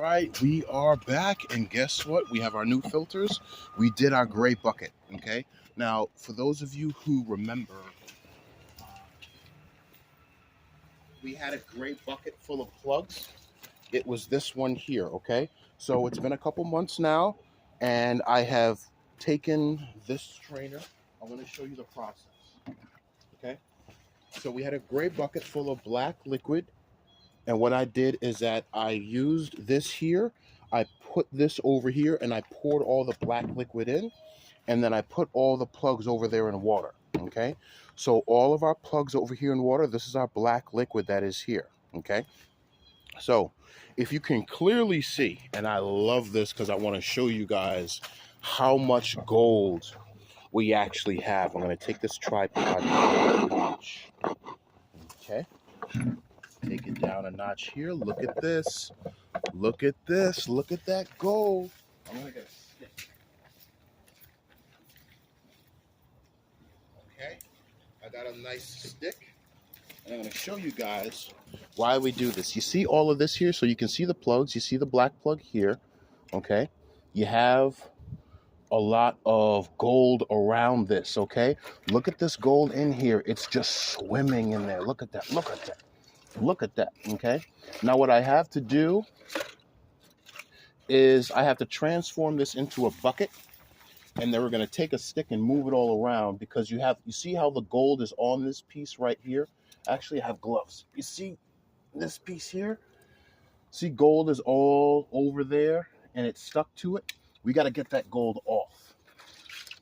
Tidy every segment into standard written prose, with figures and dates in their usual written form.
right, we are back, and guess what? We have our new filters. We did our gray bucket, okay? Now, for those of you who remember, we had a gray bucket full of plugs. It was this one here, okay? So it's been a couple months now, and I have taken this strainer. I'm going to show you the process, okay? So we had a gray bucket full of black liquid, and what I did is that I used this here. I put this over here, and I poured all the black liquid in, and then I put all the plugs over there in water, okay? So all of our plugs over here in water, this is our black liquid that is here, okay? So if you can clearly see, and I love this because I want to show you guys how much gold we actually have. I'm going to take this tripod down a notch, okay? Take it down a notch here. Look at this. Look at this. Look at that gold. I'm going to get a stick. Okay? I got a nice stick. And I'm going to show you guys why we do this. You see all of this here? So you can see the plugs. You see the black plug here. Okay? You have a lot of gold around this. Okay? Look at this gold in here. It's just swimming in there. Look at that. Look at that. Look at that, okay? Now what I have to do is I have to transform this into a bucket, and then we're gonna take a stick and move it all around because you see how the gold is on this piece right here? Actually, I have gloves. You see this piece here? See, gold is all over there and it's stuck to it. We gotta get that gold off.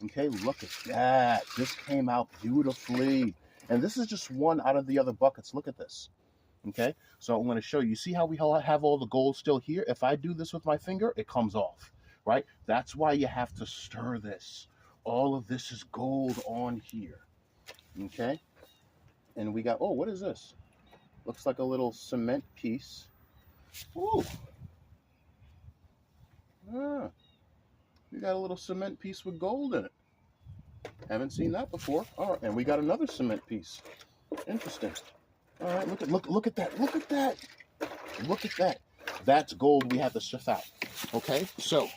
Okay, look at that. This came out beautifully. And this is just one out of the other buckets. Look at this. Okay, so I'm going to show you. See how we have all the gold still here? If I do this with my finger, it comes off, right? That's why you have to stir this. All of this is gold on here, okay? And we got, oh, what is this? Looks like a little cement piece. Ooh. Ah, we got a little cement piece with gold in it. Haven't seen that before. All right, and we got another cement piece. Interesting. All right, look at that, look at that, look at that. That's gold we have to sift out, okay? So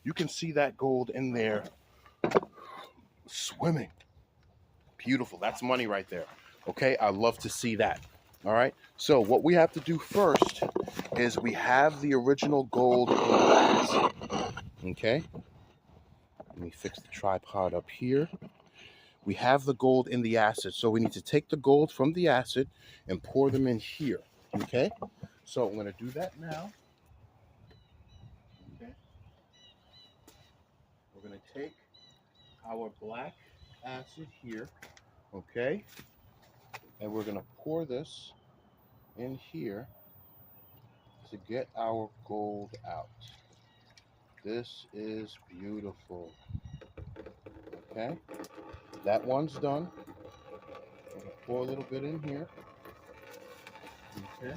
you can see that gold in there swimming. Beautiful, that's money right there, okay? I love to see that, all right? So what we have to do first is we have the original gold in the glass, okay? Let me fix the tripod up here. We have the gold in the acid, so we need to take the gold from the acid and pour them in here, okay? So I'm going to do that now. Okay. We're going to take our black acid here, okay? And we're going to pour this in here to get our gold out. This is beautiful, okay? That one's done. I'm going to pour a little bit in here. Okay.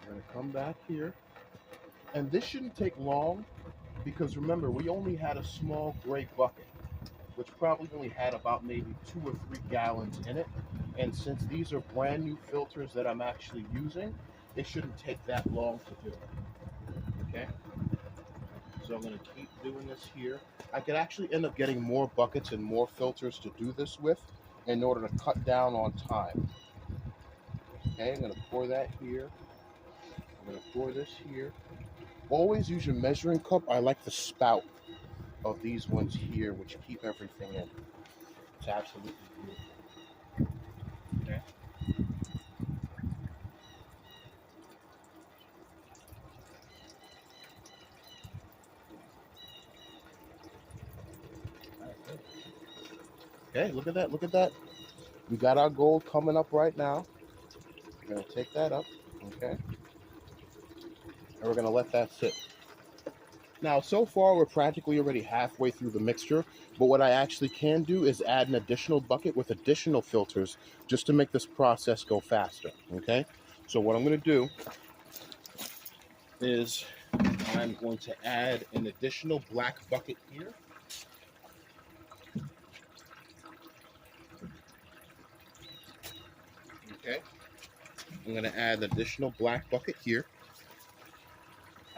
We're going to come back here. And this shouldn't take long because remember, we only had a small gray bucket, which probably only had about maybe 2 or 3 gallons in it. And since these are brand new filters that I'm actually using, it shouldn't take that long to do it. Okay? So I'm going to keep doing this here. I could actually end up getting more buckets and more filters to do this with in order to cut down on time. Okay, I'm going to pour that here. I'm going to pour this here. Always use your measuring cup. I like the spout of these ones here, which keep everything in. It's absolutely beautiful. Okay. Okay, look at that, look at that. We got our gold coming up right now. We're going to take that up, okay? And we're going to let that sit. Now, so far, we're practically already halfway through the mixture, but what I actually can do is add an additional bucket with additional filters just to make this process go faster, okay? So what I'm going to do is I'm going to add an additional black bucket here. Okay, I'm going to add an additional black bucket here.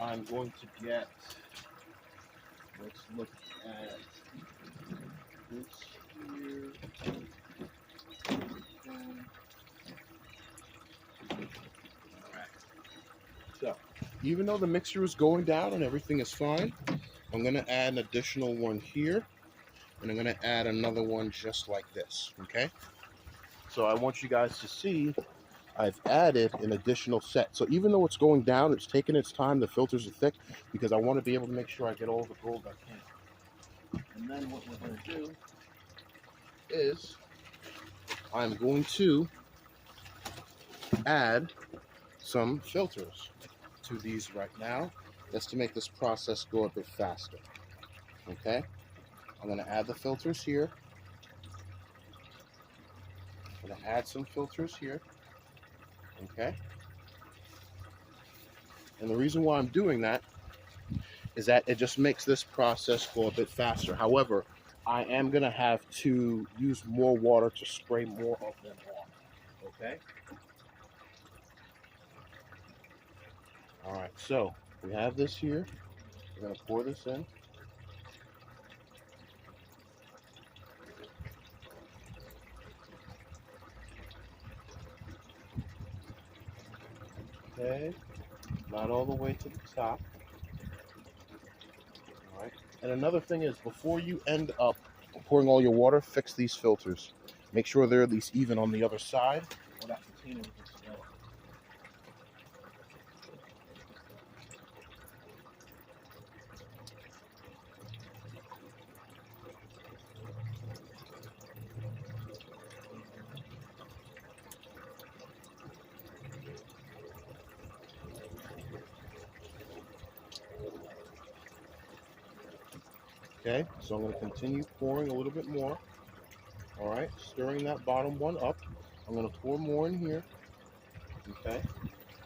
I'm going to get, let's look at this here. Alright. So, even though the mixture is going down and everything is fine, I'm going to add an additional one here. And I'm going to add another one just like this, okay? So I want you guys to see I've added an additional set. So even though it's going down, it's taking its time, the filters are thick, because I want to be able to make sure I get all the gold I can. And then what we're going to do is I'm going to add some filters to these right now. That's to make this process go a bit faster, okay? I'm going to add the filters here. I'm going to add some filters here. Okay. And the reason why I'm doing that is that it just makes this process go a bit faster. However, I am going to have to use more water to spray more of them off. Okay. All right. So we have this here. We're going to pour this in. Okay, not all the way to the top. All right. And another thing is, before you end up pouring all your water, fix these filters. Make sure they're at least even on the other side, or that container will get swelled. Okay, so I'm going to continue pouring a little bit more. All right, stirring that bottom one up. I'm going to pour more in here. Okay,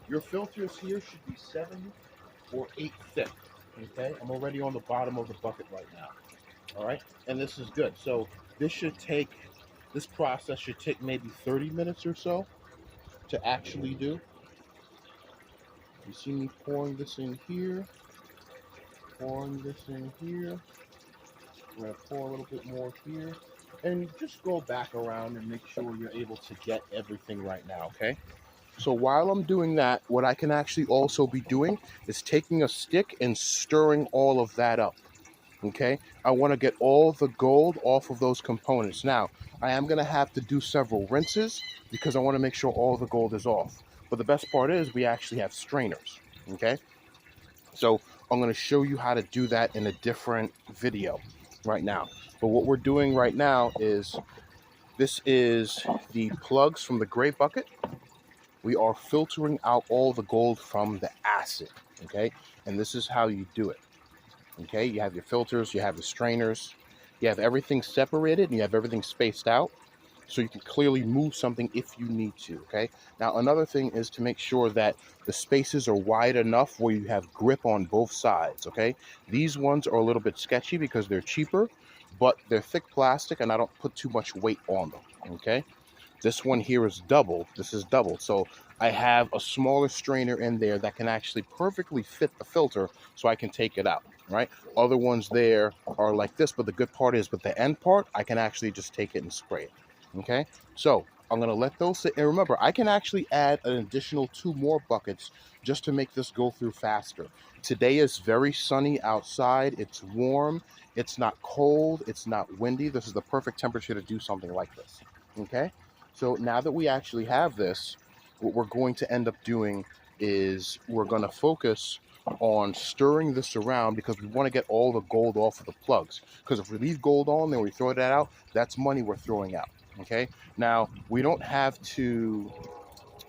your filters here should be 7 or 8 thick. Okay, I'm already on the bottom of the bucket right now. All right, and this is good. So this process should take maybe 30 minutes or so to actually do. You see me pouring this in here, pouring this in here. I'm going to pour a little bit more here, and just go back around and make sure you're able to get everything right now, okay? So while I'm doing that, what I can actually also be doing is taking a stick and stirring all of that up, okay? I want to get all the gold off of those components. Now, I am going to have to do several rinses because I want to make sure all the gold is off. But the best part is we actually have strainers, okay? So I'm going to show you how to do that in a different video right now. But what we're doing right now is, this is the plugs from the gray bucket. We are filtering out all the gold from the acid, okay? And this is how you do it, okay? You have your filters, you have the strainers, you have everything separated, and you have everything spaced out, so you can clearly move something if you need to, okay? Now, another thing is to make sure that the spaces are wide enough where you have grip on both sides, okay? These ones are a little bit sketchy because they're cheaper, but they're thick plastic and I don't put too much weight on them, okay? This one here is double. This is double. So I have a smaller strainer in there that can actually perfectly fit the filter so I can take it out, right? Other ones there are like this, but the good part is with the end part, I can actually just take it and spray it. Okay, so I'm going to let those sit. And remember, I can actually add an additional 2 more buckets just to make this go through faster. Today is very sunny outside. It's warm. It's not cold. It's not windy. This is the perfect temperature to do something like this. Okay, so now that we actually have this, what we're going to end up doing is we're going to focus on stirring this around because we want to get all the gold off of the plugs. Because if we leave gold on, then we throw that out, that's money we're throwing out. Okay, now we don't have to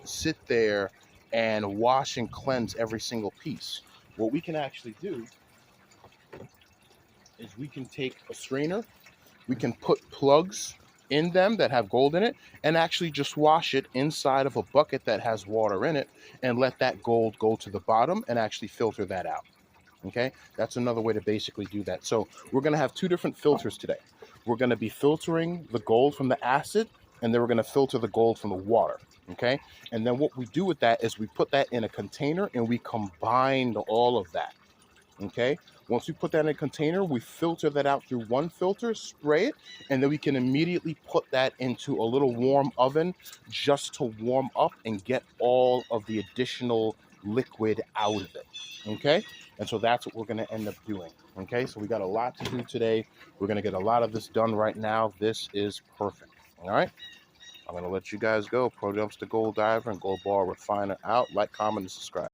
sit there and wash and cleanse every single piece. What we can actually do is we can take a strainer, we can put plugs in them that have gold in it, and actually just wash it inside of a bucket that has water in it and let that gold go to the bottom and actually filter that out. Okay, that's another way to basically do that. So we're going to have 2 different filters today. We're going to be filtering the gold from the acid, and then we're going to filter the gold from the water. Okay, and then what we do with that is we put that in a container and we combine all of that. Okay, once we put that in a container, we filter that out through one filter, spray it, and then we can immediately put that into a little warm oven just to warm up and get all of the additional liquid out of it. Okay, and so that's what we're going to end up doing. Okay, so we got a lot to do today. We're going to get a lot of this done right now. This is perfect. All right, I'm going to let you guys go. Pro Dumpster Gold Diver and Gold Bar Refiner out. Like, comment, and subscribe.